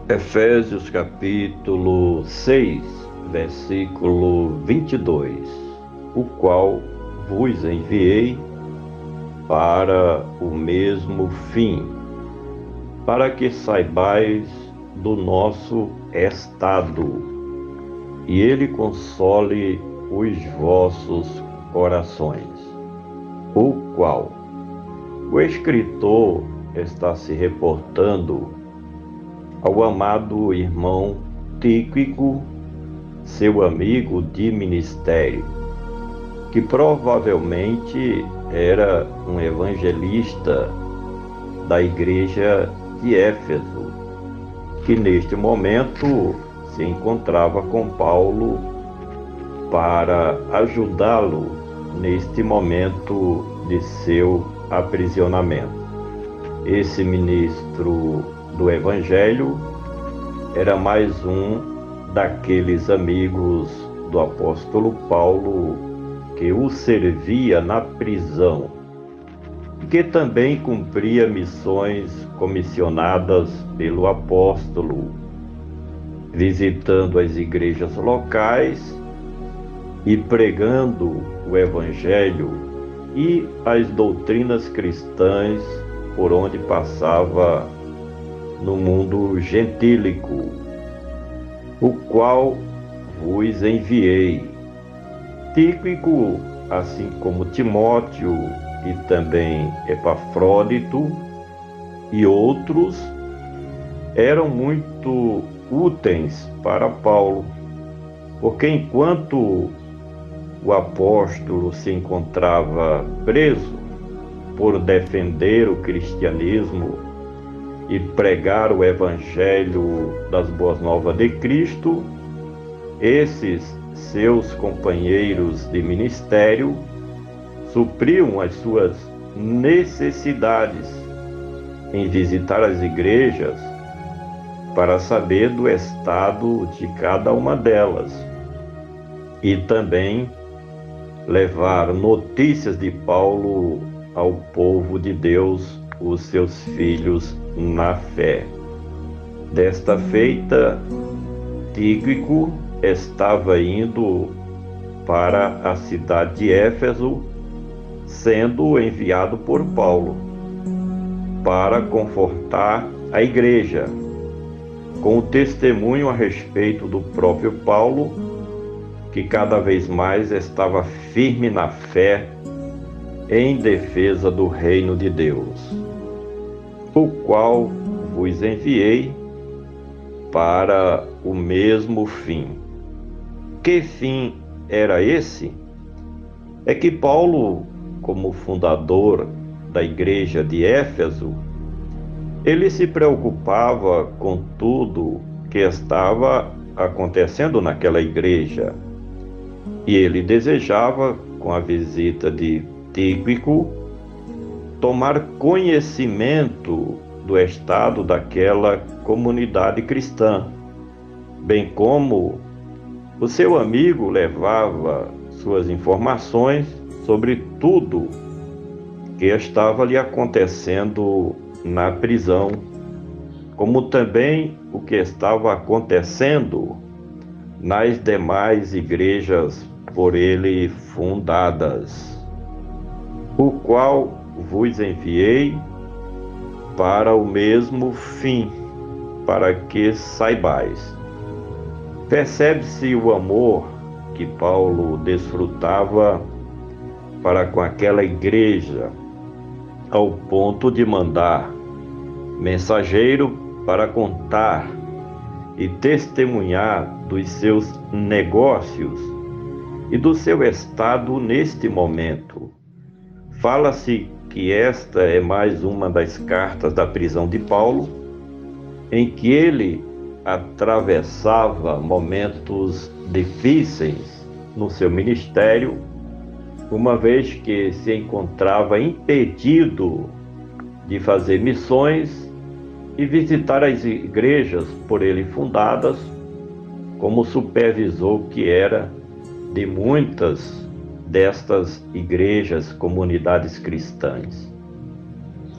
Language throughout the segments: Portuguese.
Efésios capítulo 6, versículo 22, o qual vos enviei para o mesmo fim, para que saibais do nosso estado, e ele console os vossos corações, o qual o escritor está se reportando ao amado irmão Tíquico, seu amigo de ministério, que provavelmente era um evangelista da igreja de Éfeso, que neste momento se encontrava com Paulo para ajudá-lo neste momento de seu aprisionamento. Esse ministro do Evangelho era mais um daqueles amigos do apóstolo Paulo que o servia na prisão, que também cumpria missões comissionadas pelo apóstolo, visitando as igrejas locais e pregando o Evangelho e as doutrinas cristãs por onde passava no mundo gentílico, o qual vos enviei. Tíquico, assim como Timóteo e também Epafrodito e outros, eram muito úteis para Paulo, porque enquanto o apóstolo se encontrava preso por defender o cristianismo e pregar o evangelho das boas novas de Cristo, esses seus companheiros de ministério supriam as suas necessidades em visitar as igrejas para saber do estado de cada uma delas e também levar notícias de Paulo ao povo de Deus, os seus filhos na fé. Desta feita, Tíquico estava indo para a cidade de Éfeso, sendo enviado por Paulo para confortar a igreja, com o testemunho a respeito do próprio Paulo, que cada vez mais estava firme na fé em defesa do reino de Deus, o qual vos enviei para o mesmo fim. Que fim era esse? É que Paulo, como fundador da igreja de Éfeso, ele se preocupava com tudo que estava acontecendo naquela igreja, e ele desejava, com a visita de Tíquico, tomar conhecimento do estado daquela comunidade cristã, bem como o seu amigo levava suas informações sobre tudo que estava lhe acontecendo na prisão, como também o que estava acontecendo nas demais igrejas por ele fundadas, o qual vos enviei para o mesmo fim, para que saibais. Percebe-se o amor que Paulo desfrutava para com aquela igreja, ao ponto de mandar mensageiro para contar e testemunhar dos seus negócios e do seu estado neste momento. Fala-se que esta é mais uma das cartas da prisão de Paulo, em que ele atravessava momentos difíceis no seu ministério, uma vez que se encontrava impedido de fazer missões e visitar as igrejas por ele fundadas, como supervisor que era de muitas destas igrejas, comunidades cristãs,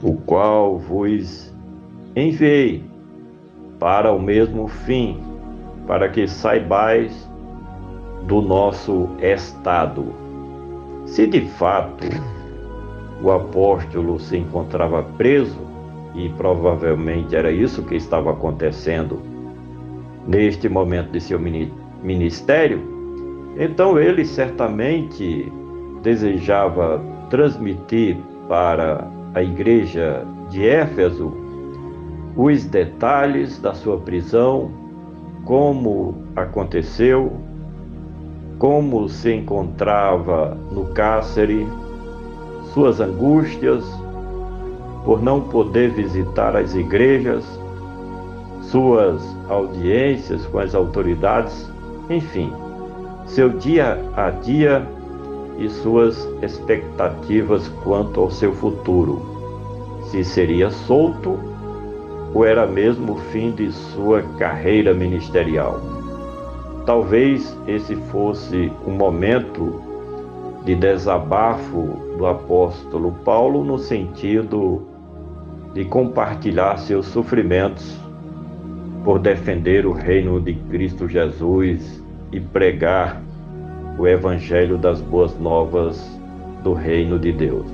o qual vos enviei para o mesmo fim, para que saibais do nosso estado. Se de fato o apóstolo se encontrava preso, e provavelmente era isso que estava acontecendo neste momento de seu ministério, então ele certamente desejava transmitir para a igreja de Éfeso os detalhes da sua prisão, como aconteceu, como se encontrava no cárcere, suas angústias por não poder visitar as igrejas, suas audiências com as autoridades, enfim, seu dia a dia e suas expectativas quanto ao seu futuro. Se seria solto ou era mesmo o fim de sua carreira ministerial. Talvez esse fosse um momento de desabafo do apóstolo Paulo, no sentido de compartilhar seus sofrimentos por defender o reino de Cristo Jesus e pregar o evangelho das boas novas do reino de Deus,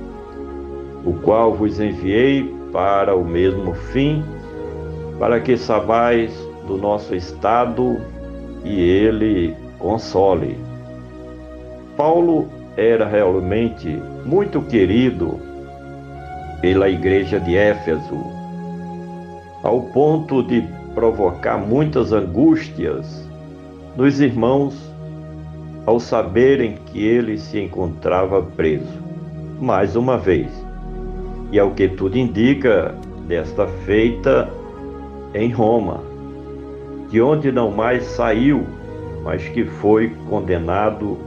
o qual vos enviei para o mesmo fim, para que saibais do nosso estado e ele console. Paulo era realmente muito querido pela igreja de Éfeso, ao ponto de provocar muitas angústias nos irmãos ao saberem que ele se encontrava preso, mais uma vez, e ao que tudo indica, desta feita em Roma, de onde não mais saiu, mas que foi condenado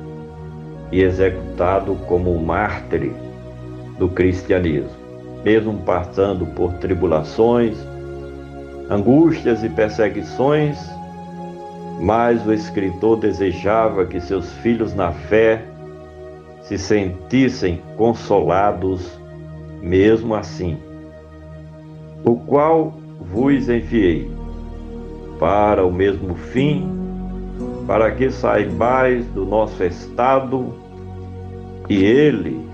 e executado como um mártir do cristianismo, mesmo passando por tribulações, angústias e perseguições, mas o escritor desejava que seus filhos na fé se sentissem consolados mesmo assim, o qual vos enviei para o mesmo fim, para que saibais do nosso estado e ele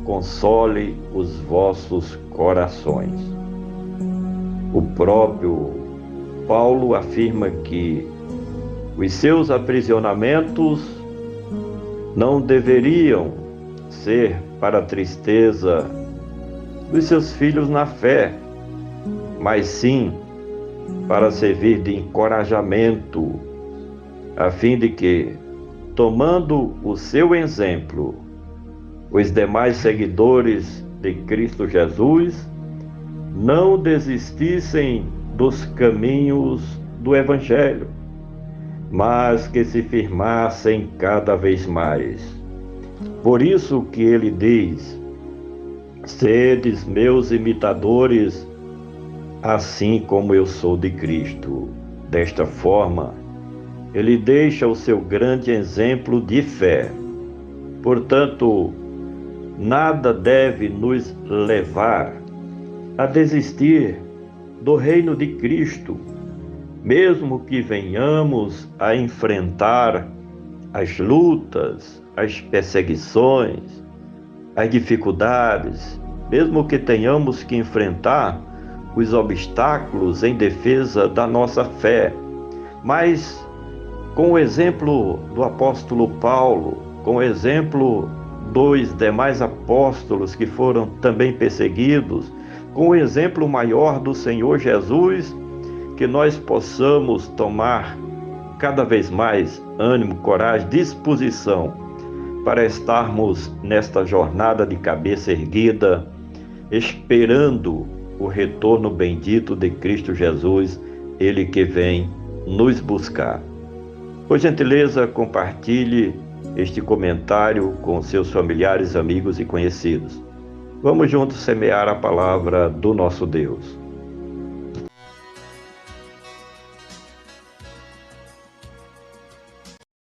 console os vossos corações. O próprio Paulo afirma que os seus aprisionamentos não deveriam ser para a tristeza dos seus filhos na fé, mas sim para servir de encorajamento, a fim de que, tomando o seu exemplo, os demais seguidores de Cristo Jesus não desistissem dos caminhos do Evangelho, mas que se firmassem cada vez mais. Por isso que ele diz: sedes meus imitadores, assim como eu sou de Cristo. Desta forma, ele deixa o seu grande exemplo de fé. Portanto, nada deve nos levar a desistir do reino de Cristo, mesmo que venhamos a enfrentar as lutas, as perseguições, as dificuldades, mesmo que tenhamos que enfrentar os obstáculos em defesa da nossa fé. Mas, com o exemplo do apóstolo Paulo, com o exemplo dos demais apóstolos que foram também perseguidos, com o exemplo maior do Senhor Jesus, que nós possamos tomar cada vez mais ânimo, coragem, disposição para estarmos nesta jornada de cabeça erguida, esperando o retorno bendito de Cristo Jesus, Ele que vem nos buscar. Por gentileza, compartilhe este comentário com seus familiares, amigos e conhecidos. Vamos juntos semear a palavra do nosso Deus.